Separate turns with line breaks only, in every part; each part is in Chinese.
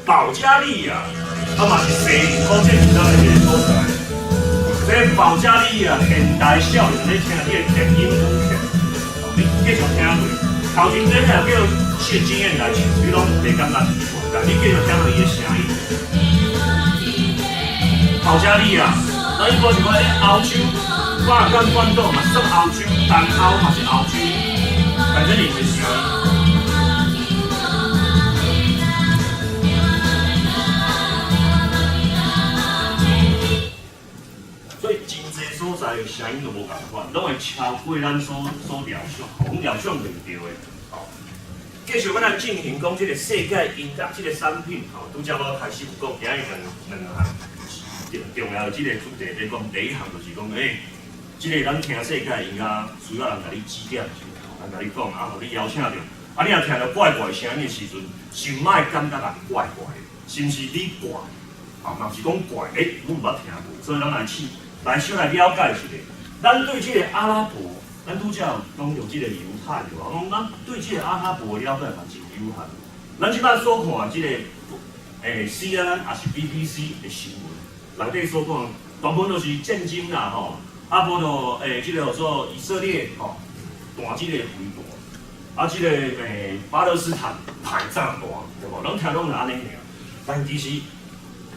保加利亚，嘛是西古建筑的一个所在。这保加利亚现代少年咧听你的电音舞曲，你继续听落。头前这个叫谢金燕来唱，你拢袂感觉奇怪，但你继续听到伊的声音。保加利亚，咱应该是讲欧洲，巴干半岛嘛算欧洲，东欧嘛是欧洲，反正伊的声音。所以真济所在的声音都无共款，拢会超过咱所料想，阮料想袂到的。哦，继续，咱来进行讲这个世界音乐这个产品，吼，拄则我开始有讲，今日两项重要的这个主题，你讲第一项就是讲，这个咱听世界音乐需要人甲你指点，人甲你讲，互你邀请着，你若听到怪怪声音的时阵，就莫感觉人怪怪的，甚至你怪，若是讲怪，阮捌听过，所以咱来小来了解一下，咱对这个阿拉伯，咱拄则讲到这个犹太对吧？咱对这个阿拉伯的了解嘛真有限。咱即摆所看这个CNN 也是 BBC 的新闻，内底所讲，大部分都是战争啦吼，啊无就这个做以色列吼，弹这个飞弹，啊这个巴勒斯坦排炸弹，对无？咱听拢是安尼尔，但其实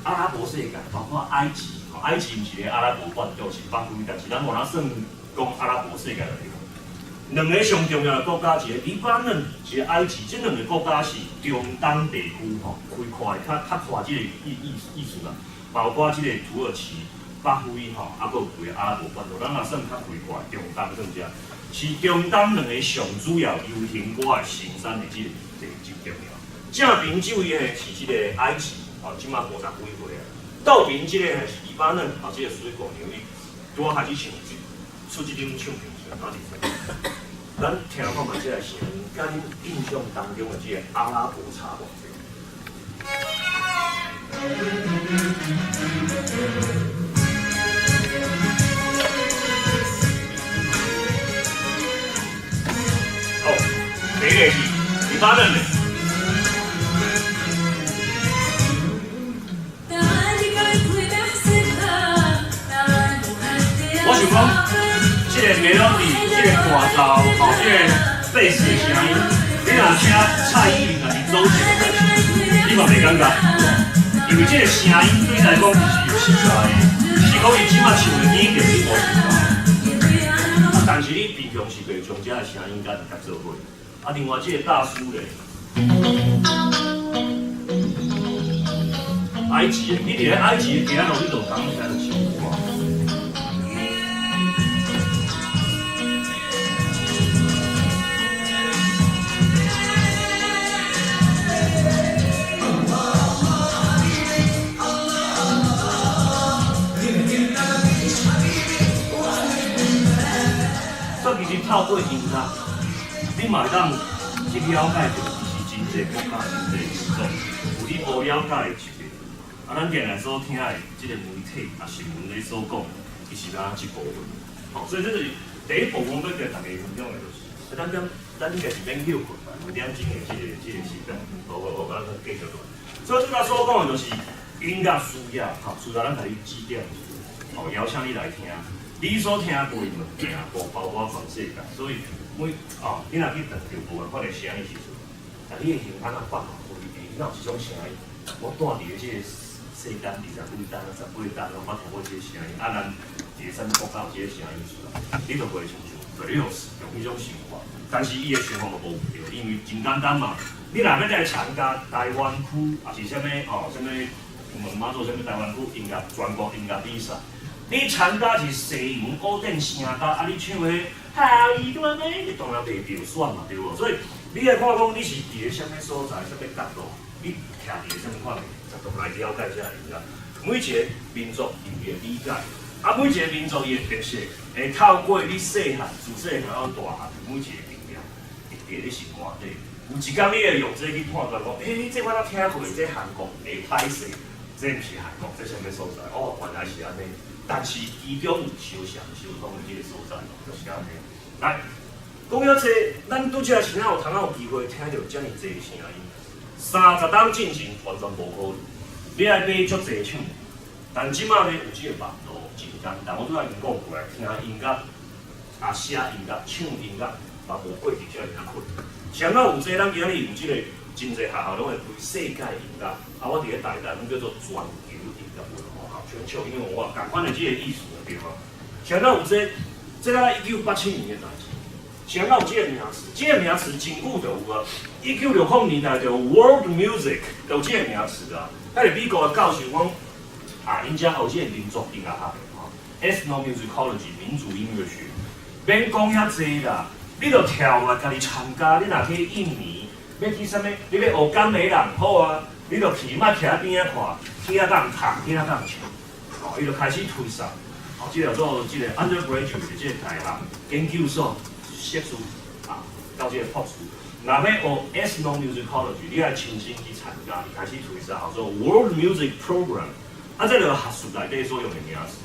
阿拉伯世界包括埃及。埃及毋是个阿拉伯半岛，是北非，但是咱无哪算讲阿拉伯世界来讲。两个上重要的国家，一个黎巴嫩，一个埃及，这两个国家是中东地区吼开阔的，较阔这个意思啦。包括这个土耳其、北非吼，啊，佫有几个阿拉伯半岛，咱也算较开阔中东算遮。是中东两个上主要流行歌的盛产的这个真重要。正面就业的是这个埃及，哦，即马50几岁啊。倒边即个是黎巴嫩，即个水果牛，伊拄啊开始唱出即种唱片出来，哪是？咱听看嘛，即个声音，甲恁印象当中的即个阿拉伯差偌济？哦，第一个是黎巴嫩的。我想讲，这个 melody， 这个歌奏，吼，这个贝斯的声音，你若听蔡依林若是走起来，你嘛袂感觉，因为这个声音对你来讲是有实在的，是讲伊即马唱的语调你无实在，但是你平常是袂将这个声音甲做伙。啊，另外这个大叔咧，埃及的，你伫咧埃及的街路，你就当听到唱歌。其实透过音乐，你嘛会当去了解到其实真济国家、真济民族，有你无了解的一面。啊，咱今日所听的这个媒体啊新闻咧所讲，伊是哪一部分？好，所以这是第一部分要给大家分享的就是，咱应该是免休困吧，5点钟的这个时间，好，咱继续落。所以即摆所讲的就是音乐需要，吼，需要咱甲你指点，吼，邀请你来听。你所听过的物件，包括全世界，所以你若去特定部分发现声音时阵，但你的形安怎放开，你若有一种声音，我住伫个这个世间20几单、18单，我听过这个声音，咱伫个什么国家有这个声音出来，你就袂亲像对用迄种想法，但是伊的想法就无对，因为真简单嘛，你若要来参加台湾区，也是什么什么问妈做什么台湾区音乐全国音乐比赛。你参加是西洋古典声乐，你唱迄好伊多美，你当然袂着选嘛，对无？所以你来看讲，你是伫个什么所在、什么角度，你徛伫个什么款的角度来了解这个音乐。每一个民族有伊的理解，每一个民族伊的特色，会透过你细汉、自细汉到大汉，每一个经验，会伫你生活底。有一天你会用这去判断讲，这我听过，这韩国会歹势，这毋是韩国，这什么所在？原来是安尼。但是其中有相同的这个所在，就是安尼。来，讲遐济，咱拄则是哪有通有机会听到遮尔济声音？30档进行完全无可能，你爱买足济唱。但即马呢有即个网络真简单，我拄仔已经讲过来，听音乐、写音乐、唱音乐，嘛无过伫遮尔困。上到有这，咱今仔日有即个真济学校拢会开世界音乐，我伫咧台南叫做全球音乐文化学，全球音乐文化，共款的即个意思对吗？上到有这个1987年的代志。上到有即个名词，即个名词真久就有啊。1960年代就有 World Music 就有即个名词啊。迄个美国的教授讲。因遮有即个民族音乐学，ethnomusicology 民族音乐学，免讲遐济啦，你着跳来家己参加。你若去印尼，要去啥物？你要学甘美人好啊，你着去，莫徛喺边仔看，去遐当读，去遐当唱，伊就开始推上，即叫做即个 undergraduate 即个大学研究所硕士到即个博士。若要学 ethnomusicology， 你爱亲身去参加，开始推上，叫做 World Music Program。这个学术内底所用的名词，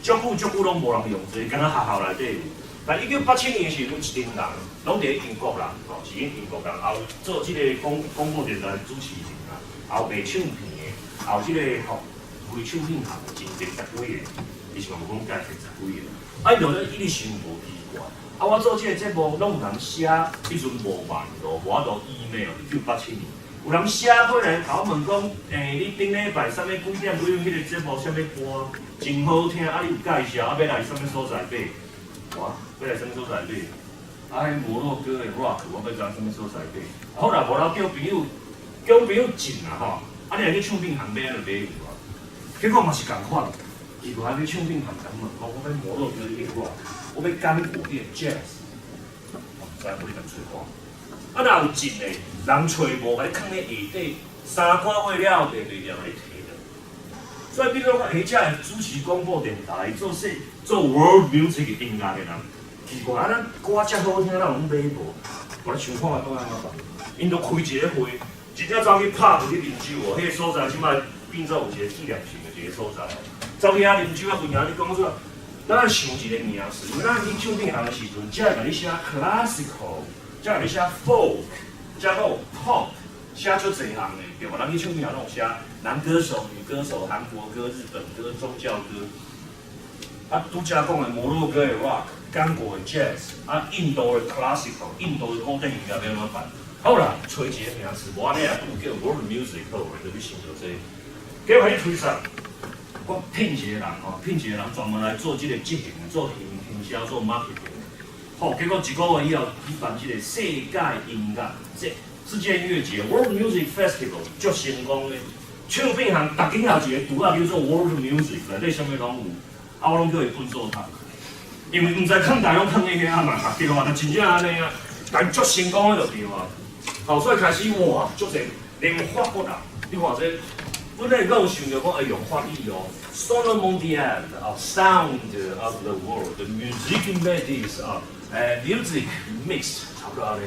足久拢无人用这，敢若学校内底有。但1987年时，有一群人，拢伫英国人，是因英国人，也有做即个广播电台主持人啊，也有卖唱片的，也有即个开唱片行真侪10几个，以前我讲介绍10几个。伊就咧一直想无奇怪，我做即个节目，拢有人写，迄阵无网络，无法度 email。1987年。有人写过来甲我问讲，你顶礼拜啥物几点录迄个节目，啥物歌真好听，你有介绍，要来啥物所在买？要来啥物所在买？迄摩洛哥的 rock， 我要知啥物所在买？好啦，无啦，叫朋友进啦吼，你来去唱片行买就买有啊。结果嘛是共款，伊就去唱片行甲问讲，我要摩洛哥的 rock， 我要干古典 jazz， 再我你甲找看。若有进的，人找无，甲你放咧下底，3个月了后，第2条来摕了。所以比如讲，迄遮主持广播电台做 World Music 音乐的人，奇怪，咱歌遮好听，咱有买无？我咧想看下当安怎办？因都开一个会，真正走去拍去啉酒哦，迄个所在即摆变做有一个纪念性的一个所在。走去遐啉酒啊，分享你讲说，咱想一个名词，因为咱去唱片行的时阵，只会甲你写 classical。才有咧写 folk， 才有 pop， 写足侪项的，对无？咱去唱片行拢有写男歌手、女歌手、韩国歌、日本歌、宗教歌。拄则讲的摩洛哥的 rock， 刚果的 jazz， 印度的 classical， 印度的古典音乐要安怎办？好啦，找一个名词，无安尼也拄叫 world music 好诶，就去想到这。结果去推上，我聘一个人专门来做这个执行，做营销，做 marketing。好，结果1个月以后举办这个世界音乐节、世界音乐节 （World Music Festival） 足成功的。唱片行逐间有一个图啊，叫做 World Music， 内底啥物拢有，我拢叫伊分做头，因为毋知囥台拢囥咧遐嘛，对啊，就真正安尼啊，但足成功的就对啊。好，所以开始哇，足侪连法国人，你看这，本来讲想着讲用法语哦 ，Sonore Mondial Sound of the World，the music melodies music mix 差不多安尼。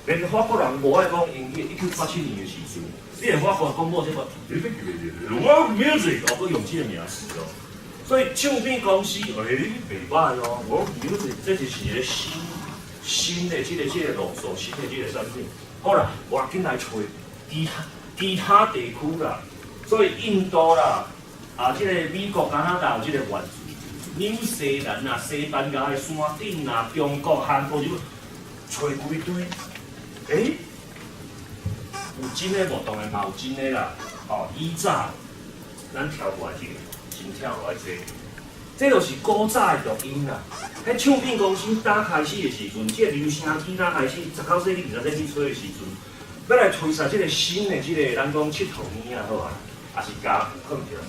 连法国人无爱讲英语，1987年的时阵，你连法国广播节目，World Music， 我用这个名词哦。所以唱片公司，袂歹哦 ，World Music 这就是一个新的这个路数，新的这个产品。好啦，我紧来找其他地区啦，所以印度啦，这个美国、加拿大有这个原住。纽西兰啊、西班牙的山顶啊、中国、韩国就找规堆，有真的无当然嘛有真的啦。以早咱跳过来这个，真跳过来这就是古早的录音啦。迄唱片公司打开始的时阵，这个留声机打开始19世纪、20世纪初的时阵，要来推出这个新的这个咱讲佚佗物啊好啊，也是加放起来。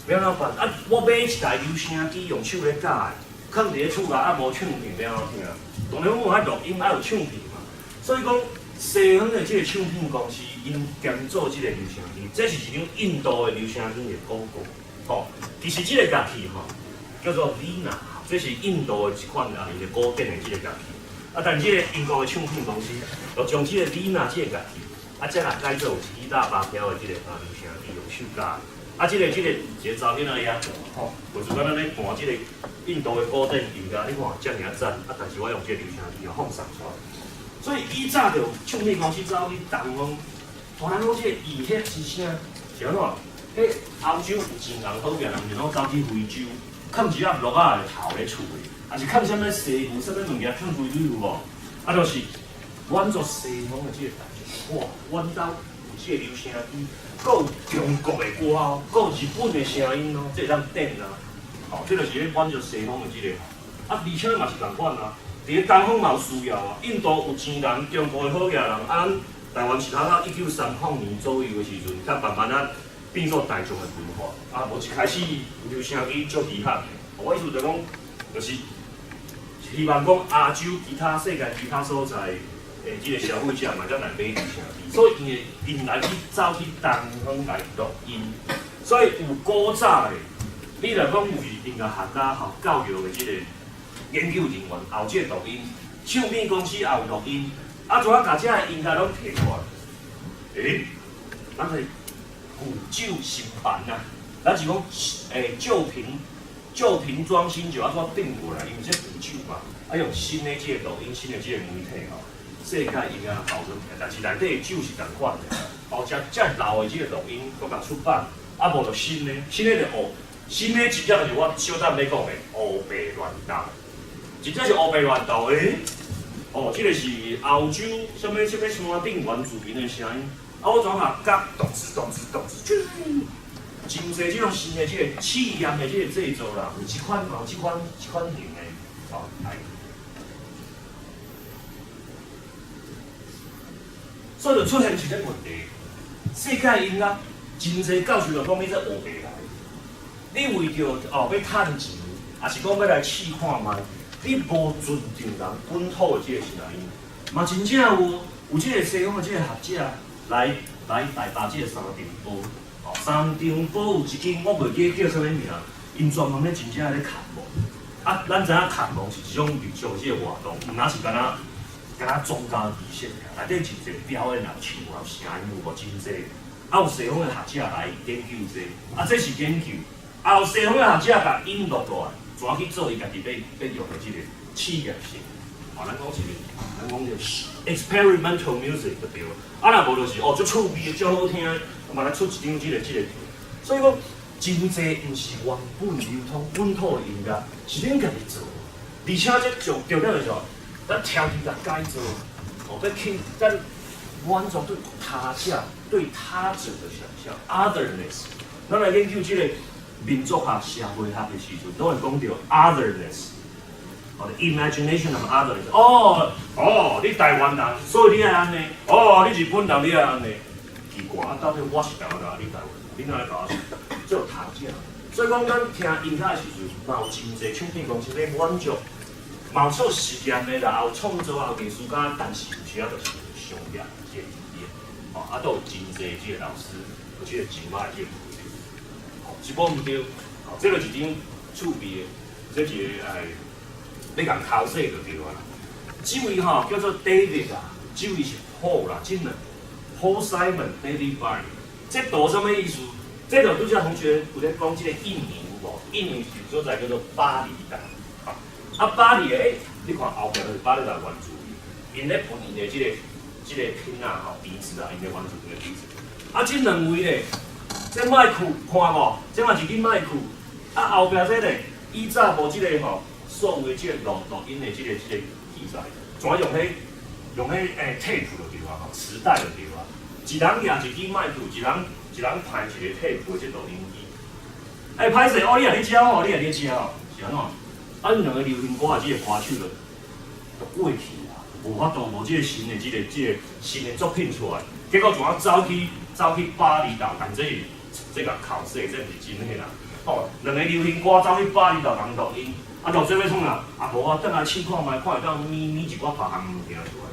要怎办？我买一台留声机，用手咧夹的，放伫咧厝内，无唱片要怎听？当然我爱录音，爱有唱片嘛。所以讲，西方的这个唱片公司，因兼做这个留声机，这是一张印度的留声机的广告。其实这个乐器叫做 Vina， 这是印度的一款伊个古典的这个乐器。但这个英国的唱片公司，就将这个 Vina 这个乐器，再来改做有7、8条的这个留声机，用手夹。啊，一个查囡仔遐吼，就是讲咱咧弹即个印度的古典音乐，你看遮尔赞，啊，但是我用即个流行音乐放送出来。所以以早就唱片公司走去东方，互咱讲即个义迄之声是安怎？迄欧洲有真人好命人，就拢走去非洲，囥一盒鹿仔的头咧厝诶，也是囥啥物西服、啥物物件囥非洲有无？啊，就是阮做西方的即个代志，哇，阮兜有即个流声机，阁有中国的歌哦，阁有日本的声音哦，这会当顶啊！哦，这就是咧阮做西方的即个，啊，而且嘛是共款啊。伫咧东方嘛有需要啊，印度有钱人，中国的好野人，啊，台湾是头到1930年左右的时阵，才慢慢啊变做大众的文化，啊，无一开始流行机足厉害的。我意思就讲，就是希望讲亚洲其他世界其他所在诶，即个消费者嘛，才来买流行机，所以因来去走去东方来录音，所以有古早的，你来讲有音乐学家吼教育的即个。研究人员也有即个录音，唱片公司也有录音，啊，怎啊甲遮个音乐拢摕过来？咱是古旧新版啊，咱是讲旧瓶装新酒，啊，怎变过来？因为这古旧嘛，啊，用新的即个录音，新的即个媒体吼，世界音乐包装起来，但是内底酒是共款的，哦，遮老的即个录音，搁甲出版，啊，无就新的就学，新的真正就是我小等要讲的乌白乱斗。真正是乌白乱斗哦，这个是欧洲什么山顶原住民的声音，啊，我转下甲动词，真侪这种新的这个气焰的这个制作啦，有这款型的，哦，来，所以就出现一个问题，世界音乐真侪教授就讲你这乌白来，你为着要趁钱，也是讲要来试看卖。你无尊重人本土的即个声音，嘛真正有即个西方的即个学者来台北即个三重坡，哦，三重坡有一间我袂记叫啥物名，因专门咧真正咧看无，啊，咱知影看无是一种民俗即个活动，毋若是敢若宗教仪式，内底真侪表演也有唱也有声音有无真侪，啊有西方的学者来研究这，啊这是研究，啊有西方的学者甲引录落来。怎去做伊家己要用的即个企业性？哦，咱讲一个，咱讲个 experimental music 就对了。啊，若无就是足趣味的、足好听的，嘛来出一张即个。所以讲，真济毋是原本流通本土的音乐，是恁家己做。而且这重点就是说，咱挑剔来改造，哦，要去咱满足对他者、对他者的想象 （otherness）。咱来研究即个。民族学、社会学的时阵，都会讲到 otherness， 哦 ，imagination of otherness。你台湾人，所以你爱安尼；你日本人，你爱安尼。奇怪，啊，到底我是台湾人，你台湾人，你哪来搞？只有他者。所以讲，咱听音乐的时阵，嘛有真侪唱片公司咧满足，嘛有做实验的啦，也有创作，也有艺术家，但是有时啊，就是商业即个理念。啊，都有真侪即个老师，有即个钱买即个。是无毋对，哦，这个是一张趣味的，这是要共偷洗就对啊啦。这位吼叫做 David 啊，这位是 Paul 啦，真的 Paul Simon David Barney。这图什么意思？这图拄则同学有咧讲，这个印尼有无？印尼是所在叫做巴厘岛，啊巴厘你看后壁就是巴厘岛原住民，因咧分因的这个片啊吼鼻子啊，因的原住民的鼻子。啊，这两位咧。这麦克看无？这嘛是恁麦克，啊后壁这个以早无即个吼，所有的即个录音的即个器材，全用迄tape 就对啊，磁带就对啊。一人拿一支麦克，一人派一个 tape 的即录音机。歹势哦，你也咧教哦，你也咧教哦，是安怎？啊，两个流行歌啊，即个歌手就过去啦，无法度无即个新的新的作品出来，结果怎啊走去巴厘岛，但这个考试这毋是真诶啦。哦，两个流行歌走去巴厘岛人录音，啊，录做要创啊？啊，无啊，等下试看卖，看会当咪一寡别项物件出来。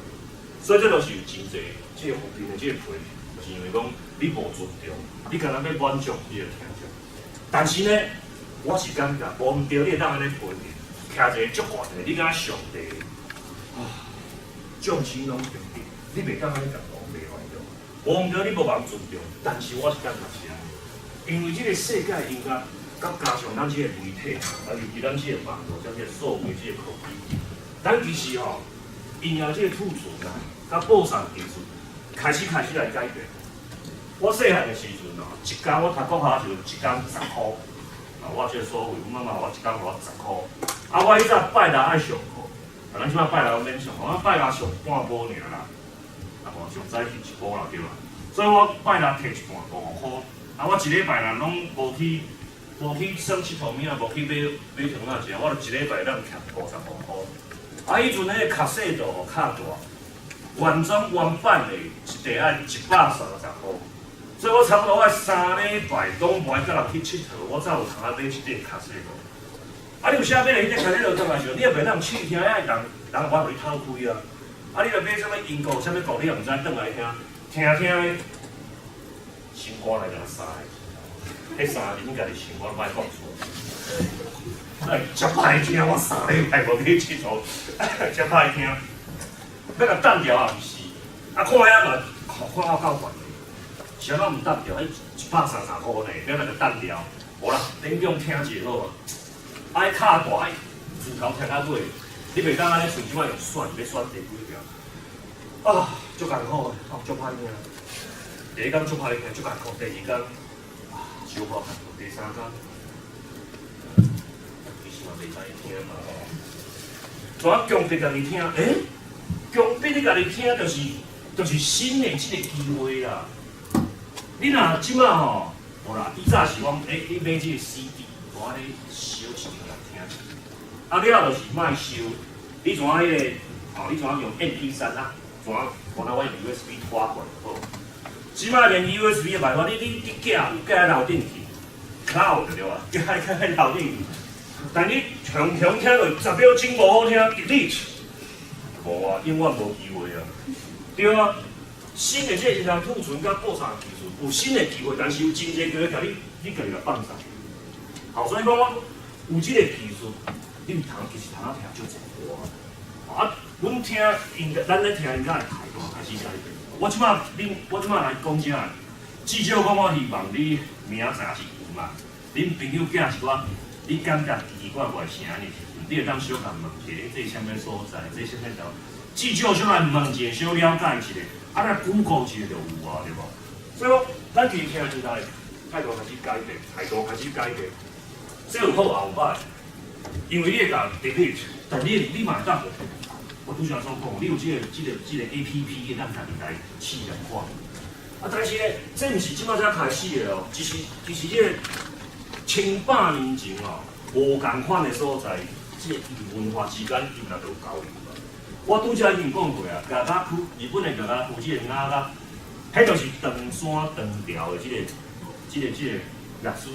所以这就是有真济即个负面的即个批评，就是因为讲你无尊重，你敢若要满足你的听众。但是呢，我是感觉无毋对，你会当安尼批评，徛一个足悬的，你敢若上帝啊，众生拢平等，你袂当安尼讲讲袂乱用。无毋对，你无人尊重，但是我是感觉是安尼。因为这个世界音乐，甲加上咱这个媒体，尤其咱这个网络，加这个数位这个科技，咱其实吼，音乐这个储存啊，甲播送技术，开始来改变。我细汉的时阵哦，一天我读国校就一天10块，我这个所谓，阮妈妈我一天互我10块。啊，我迄早拜六爱上课，咱即摆拜六免上课，我拜六上半晡尔啦，啊无上早去一晡啦对啦。所以我拜六摕一半5块，啊我一礼拜若拢无去耍佚佗物啊，无去买糖仔食，我就一礼拜当欠55块。啊，以前迄个卡西度较大，原装原版的一袋爱130块。所以我差不多爱3礼拜拢无爱甲人去佚佗，我才有通买一块卡西度。啊，你有啥买来？迄个卡西度干嘛想？你也袂当试听，爱人我互你偷开啊！啊，你著买啥物音乐，啥物歌你也毋知，转来听的，心肝来甲杀的。迄3年家己想，我莫讲错。哎，真歹听，我3礼拜无去佚佗，真歹听。要甲单调也毋是，啊看遐嘛，看到够烦。啥拢毋单调，迄133块呢，要来个单调，无啦，顶用听者好啊。爱卡大，爱自头听到尾，你袂当安尼像即摆用选，要选第几条？啊，足艰苦的，哦，足歹听。第一天足歹听，足艰苦。第二天啊，小可艰苦。第三天，其实嘛袂使听嘛吼。怎强迫家己听？强迫你家己听，就是新的即个机会啦。你若即摆吼，无啦，以早是讲，你买即个 CD， 我安尼烧一张来听。啊，了就是莫烧，你怎啊迄个，哦，你怎啊用 MP3啊？怎啊？可能我用 USB 拖过好。即摆连 USB 的办法，你架有架在楼顶去，哪有就对啊？架在楼顶去，但你强听落10秒钟无好听 ，delete， 无啊，永远无机会啊。对啊，新的这音乐储存甲播送技术有新的机会，但是有真侪机会甲你家己来放上。好，所以讲我有即个技术，你通其实通听就侪歌啊。阮听音乐，咱咧听音乐的态度开始改变。我即摆来讲正，至少讲我希望你明仔载是有嘛，恁朋友囝是我，你感觉奇怪怪声呢？你会当小共问一下，这是啥物所在？这是啥物条？至少小来问一下，小了解一下，啊，来Google一下就有啊，对无？所以讲，咱其实听时代态度开始改变，态度开始改变，这有好也有歹，因为你会甲 delete， 但你嘛会当。我拄则所讲，你有即个 APP， 会当家己来试验看。啊，但是咧，这毋是即摆才开始的哦，其实即个100年前哦，无共款的所在，即个异文化之间伊若都有交流啊。我拄则已经讲过啊，加加区日本的加加区即个雅乐，迄就是长山长调的即个乐师，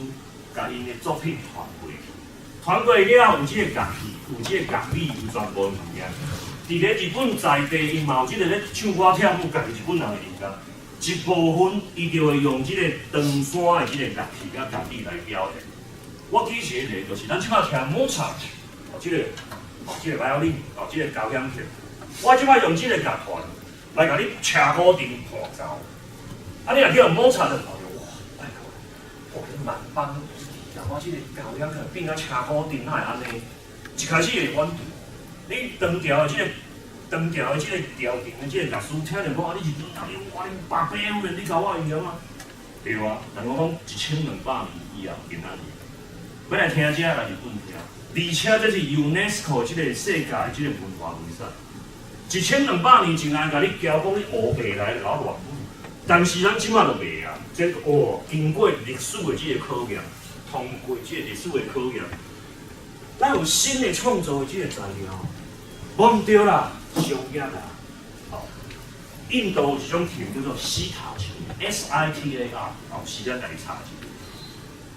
甲因的作品传过去。传过了有即个乐器，有即个乐理，有全部物件。伫咧日本在地，因嘛有即个咧唱歌跳舞，家己日本人的音乐，一部分伊就会用即个长山的即个乐器甲乐理来表现。我记起一个，就是咱即摆听莫扎特，即个violin， 即个交响曲，我即摆用即个乐团来甲你车鼓阵伴奏。啊，你若叫莫扎特，哇，拜托，你万邦，但我即个交响曲变啊车鼓阵，哪会安尼？一开始会反对。你长调的即个调定的即个乐师，听着讲啊，你是日本人，哇，你800欧元，你甲我用啊？对啊，但我讲1200年以后，今仔日要来听这来日本听，而且这是 UNESCO 即个世界即个文化遗产。1200年前来甲你教讲你学白来老乱舞，但是咱即摆就袂啊，这经过历史的即个考验，通过即个历史的考验，咱有新的创造的即个材料。无毋对啦，商业啦，哦，印度有一种琴叫做西塔琴 ，SITAR， 哦，时间来查一下，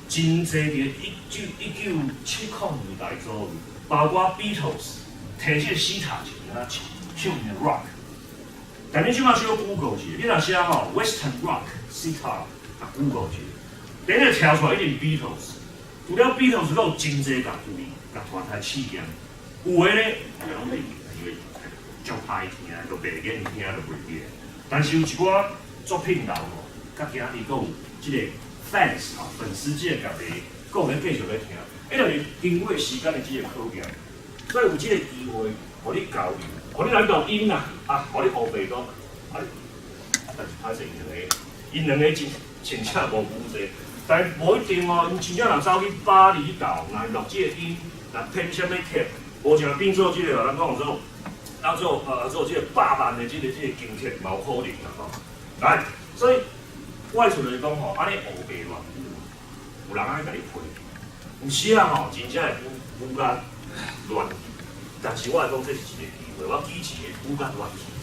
真侪伫1970年代左右，包括 Beatles 摕即个西塔琴啊唱的 rock， 但你即马需要 Google 一下，你若写吼 Western rock sitar， 啊 Google 一下，第一个跳出来一定 Beatles， 除了 Beatles， 还有真侪乐团来试验。有诶咧，拢袂记，因为足歹听，都白眼听都袂记。但是有一寡作品留吼，甲今日阁有即个 fans 啊粉丝界甲你讲咧继续咧听，因为经过时间的这个考验，所以有这个机会，互你交流，互你来录音啦，互你学白讲，但是歹势因两个真正无负责，但无一定哦，因真正若走去巴厘岛，若录这个音，若骗啥物客，无像变做这个，咱讲做。做这个百万的这个津贴，冇可能啦吼。来，所以我厝来讲吼，安尼学白乱，有人爱甲你配，有时啊吼，真正会胡乱乱，但是我来讲这是一个机会，我支持的胡乱乱去。